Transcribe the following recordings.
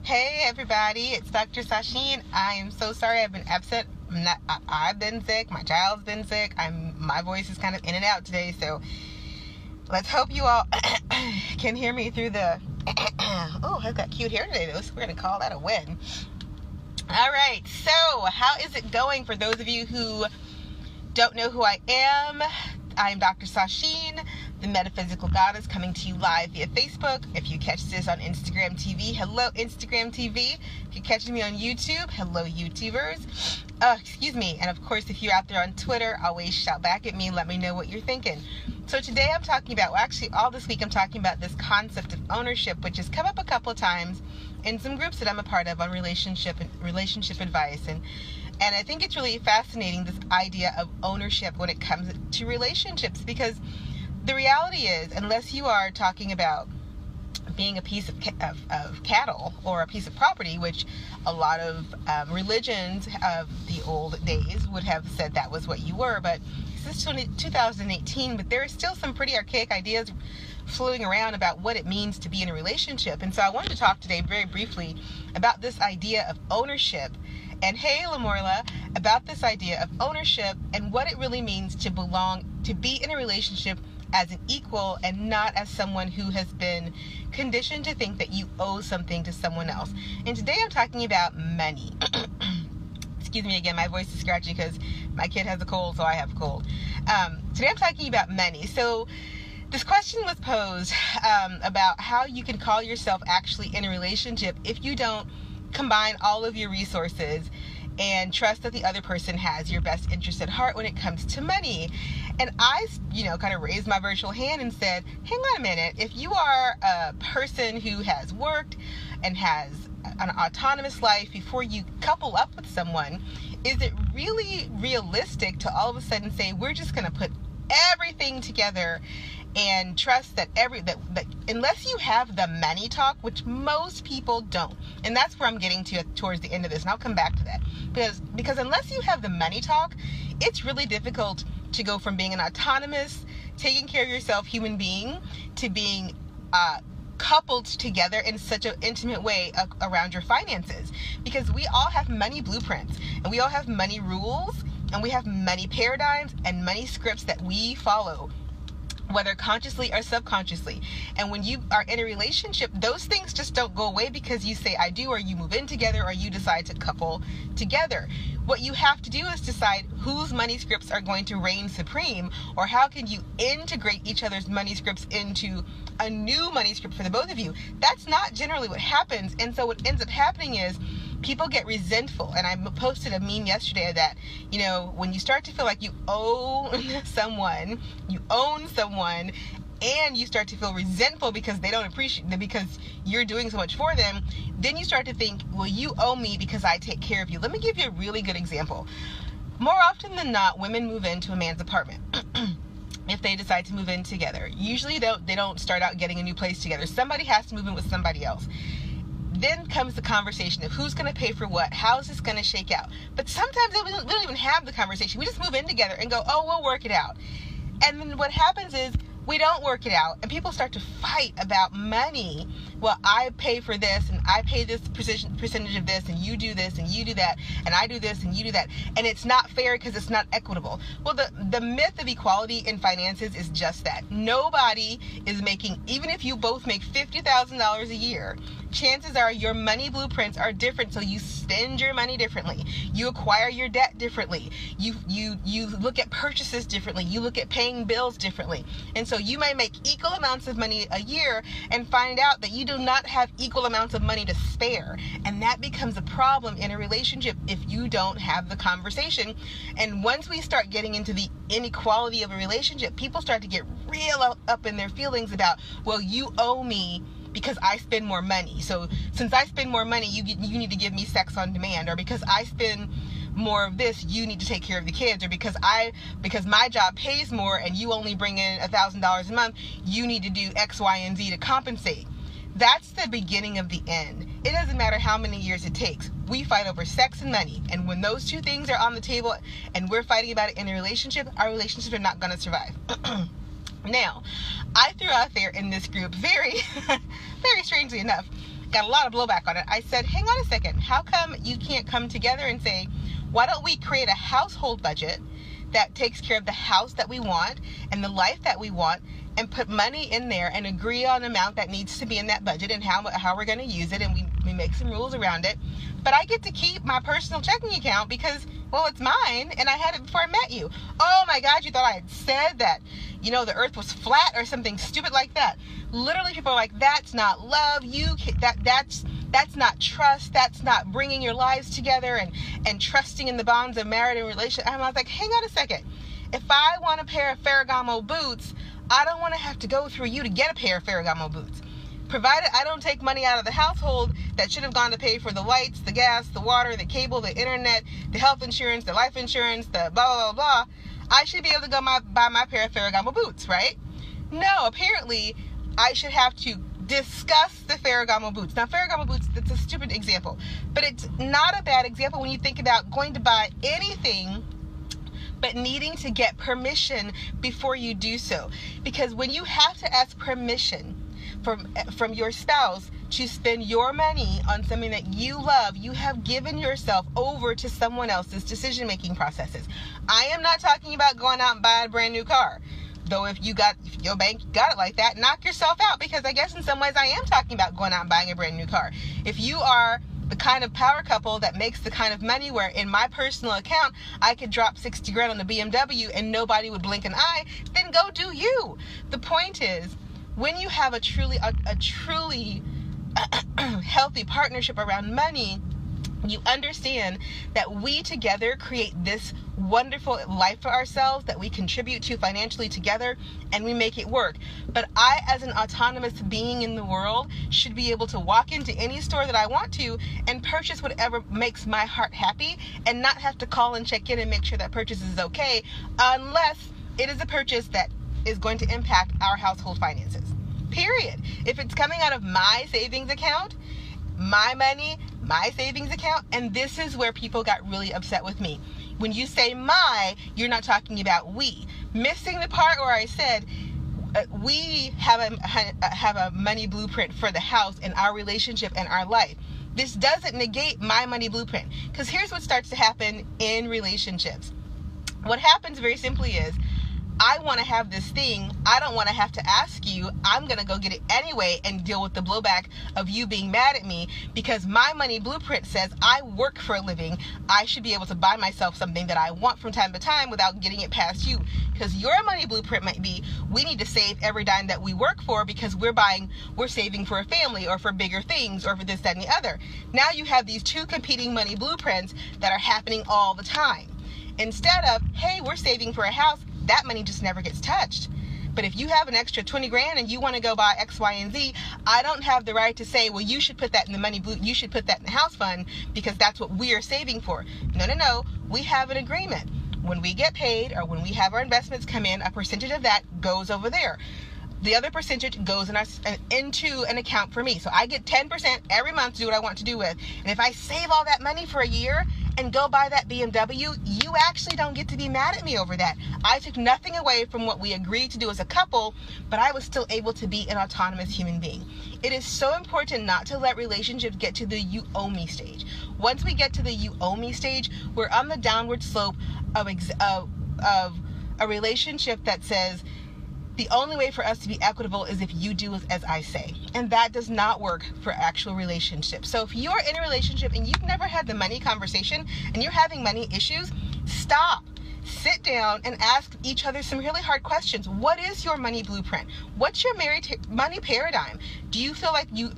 Hey everybody, it's Dr. Sasheen. I am so sorry I've been absent. I've been sick, my child's been sick. My voice is kind of in and out today, so let's hope you all can hear me through the oh, I've got cute hair today though, so we're going to call that a win. Alright, so how is it going for those of you who don't know who I am? I am Dr. Sasheen, the metaphysical goddess, coming to you live via Facebook. If you catch this on Instagram TV, hello Instagram TV. If you're catching me on YouTube, hello YouTubers. And of course, if you're out there on Twitter, always shout back at me and let me know what you're thinking. So today I'm talking about, all this week I'm talking about this concept of ownership, which has come up a couple of times in some groups that I'm a part of on relationship advice. And I think it's really fascinating, this idea of ownership when it comes to relationships, because the reality is, unless you are talking about being a piece of cattle or a piece of property, which a lot of religions of the old days would have said that was what you were, but this is 2018, but there are still some pretty archaic ideas floating around about what it means to be in a relationship. And so I wanted to talk today very briefly about this idea of ownership. And hey, Lamorla, about this idea of ownership and what it really means to be in a relationship as an equal and not as someone who has been conditioned to think that you owe something to someone else. And today I'm talking about money. Excuse me again, my voice is scratchy because my kid has a cold, so I have a cold. Today I'm talking about money. So this question was posed about how you can call yourself actually in a relationship if you don't combine all of your resources and trust that the other person has your best interest at heart when it comes to money. And I, kind of raised my virtual hand and said, hang on a minute, if you are a person who has worked and has an autonomous life before you couple up with someone, is it really realistic to all of a sudden say, we're just going to put everything together and trust that that unless you have the money talk, which most people don't, and that's where I'm getting to towards the end of this, and I'll come back to that, because unless you have the money talk, it's really difficult to go from being an autonomous, taking care of yourself human being to being coupled together in such an intimate way around your finances, because we all have money blueprints and we all have money rules and we have money paradigms and money scripts that we follow, whether consciously or subconsciously. And when you are in a relationship, those things just don't go away because you say I do, or you move in together, or you decide to couple together. What you have to do is decide whose money scripts are going to reign supreme, or how can you integrate each other's money scripts into a new money script for the both of you. That's not generally what happens. And so what ends up happening is people get resentful. And I posted a meme yesterday that, when you start to feel like you own someone, and you start to feel resentful because they don't appreciate them, because you're doing so much for them, then you start to think, well, you owe me because I take care of you. Let me give you a really good example. More often than not, women move into a man's apartment. If they decide to move in together, usually they don't start out getting a new place together. Somebody has to move in with somebody else. Then comes the conversation of who's going to pay for what, how is this going to shake out. But sometimes we don't even have the conversation. We just move in together and go, oh, we'll work it out. And then what happens is we don't work it out, and people start to fight about money. Well, I pay for this, and I pay this percentage of this, and you do this, and you do that, and I do this, and you do that, and it's not fair because it's not equitable. Well, the myth of equality in finances is just that. Nobody is making, even if you both make $50,000 a year, chances are your money blueprints are different, so you spend your money differently. You acquire your debt differently. You look at purchases differently. You look at paying bills differently. And so you may make equal amounts of money a year and find out that you do not have equal amounts of money to spare. And that becomes a problem in a relationship if you don't have the conversation. And once we start getting into the inequality of a relationship, people start to get real up in their feelings about, well, you owe me because I spend more money. So since I spend more money, you need to give me sex on demand, or because I spend more of this, you need to take care of the kids, or because my job pays more and you only bring in $1,000 a month, you need to do X, Y, and Z to compensate. That's the beginning of the end. It doesn't matter how many years it takes. We fight over sex and money. And when those two things are on the table and we're fighting about it in a relationship, our relationships are not going to survive. Now, I threw out there in this group very, very strangely enough, got a lot of blowback on it. I said, hang on a second. How come you can't come together and say, why don't we create a household budget that takes care of the house that we want and the life that we want, and put money in there and agree on an amount that needs to be in that budget and how we're going to use it, and we make some rules around it. But I get to keep my personal checking account because, well, it's mine and I had it before I met you. Oh my God, you thought I had said that, the earth was flat or something stupid like that. Literally, people are like, that's not love. That's not trust. That's not bringing your lives together and trusting in the bonds of marriage and relationship. And I was like, hang on a second. If I want a pair of Ferragamo boots, I don't want to have to go through you to get a pair of Ferragamo boots. Provided I don't take money out of the household that should have gone to pay for the lights, the gas, the water, the cable, the internet, the health insurance, the life insurance, the blah, blah, blah, I should be able to go buy my pair of Ferragamo boots, right? No, apparently I should have to discuss the Ferragamo boots. Now, Ferragamo boots, that's a stupid example, but it's not a bad example when you think about going to buy anything but needing to get permission before you do so. Because when you have to ask permission from your spouse to spend your money on something that you love, you have given yourself over to someone else's decision-making processes. I am not talking about going out and buying a brand new car. Though if your bank got it like that, knock yourself out, because I guess in some ways I am talking about going out and buying a brand new car. If you are the kind of power couple that makes the kind of money where in my personal account I could drop 60 grand on a BMW and nobody would blink an eye, then go do you. The point is, when you have a truly healthy partnership around money, you understand that we together create this wonderful life for ourselves that we contribute to financially together, and we make it work. But I, as an autonomous being in the world, should be able to walk into any store that I want to and purchase whatever makes my heart happy, and not have to call and check in and make sure that purchase is okay, unless it is a purchase that is going to impact our household finances. Period. If it's coming out of my savings account, my money, my savings account, and this is where people got really upset with me. When you say my, you're not talking about we. Missing the part where I said we have a money blueprint for the house and our relationship and our life. This doesn't negate my money blueprint, because here's what starts to happen in relationships. What happens very simply is, I want to have this thing. I don't want to have to ask you. I'm going to go get it anyway and deal with the blowback of you being mad at me, because my money blueprint says I work for a living. I should be able to buy myself something that I want from time to time without getting it past you. Because your money blueprint might be, we need to save every dime that we work for because we're saving for a family or for bigger things or for this, that, and the other. Now you have these two competing money blueprints that are happening all the time. Instead of, hey, we're saving for a house, that money just never gets touched. But if you have an extra 20 grand and you want to go buy X, Y, and Z, I don't have the right to say, well, you should put that in the money, you should put that in the house fund because that's what we are saving for. No. We have an agreement. When we get paid or when we have our investments come in, a percentage of that goes over there. The other percentage goes into an account for me. So I get 10% every month to do what I want to do with. And if I save all that money for a year and go buy that BMW, you actually don't get to be mad at me over that. I took nothing away from what we agreed to do as a couple, but I was still able to be an autonomous human being. It is so important not to let relationships get to the you owe me stage. Once we get to the you owe me stage, we're on the downward slope of a relationship that says, the only way for us to be equitable is if you do as I say. And that does not work for actual relationships. So if you're in a relationship and you've never had the money conversation and you're having money issues, stop. Sit down and ask each other some really hard questions. What is your money blueprint? What's your money paradigm? Do you feel like you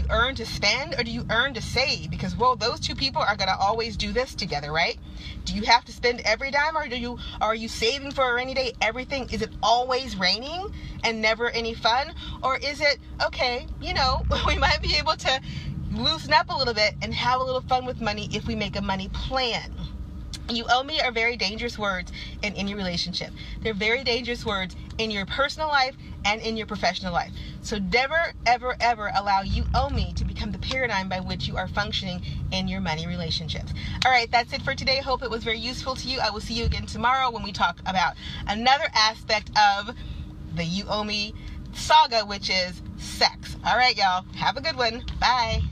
earn to spend, or do you earn to save? Because, well, those two people are going to always do this together, right? Do you have to spend every dime, or are you saving for a rainy day? Everything, is it always raining and never any fun? Or is it, okay, we might be able to loosen up a little bit and have a little fun with money if we make a money plan. You owe me are very dangerous words in any relationship. They're very dangerous words in your personal life and in your professional life. So never, ever, ever allow you owe me to become the paradigm by which you are functioning in your money relationships. All right, that's it for today. Hope it was very useful to you. I will see you again tomorrow when we talk about another aspect of the you owe me saga, which is sex. All right, y'all. Have a good one. Bye.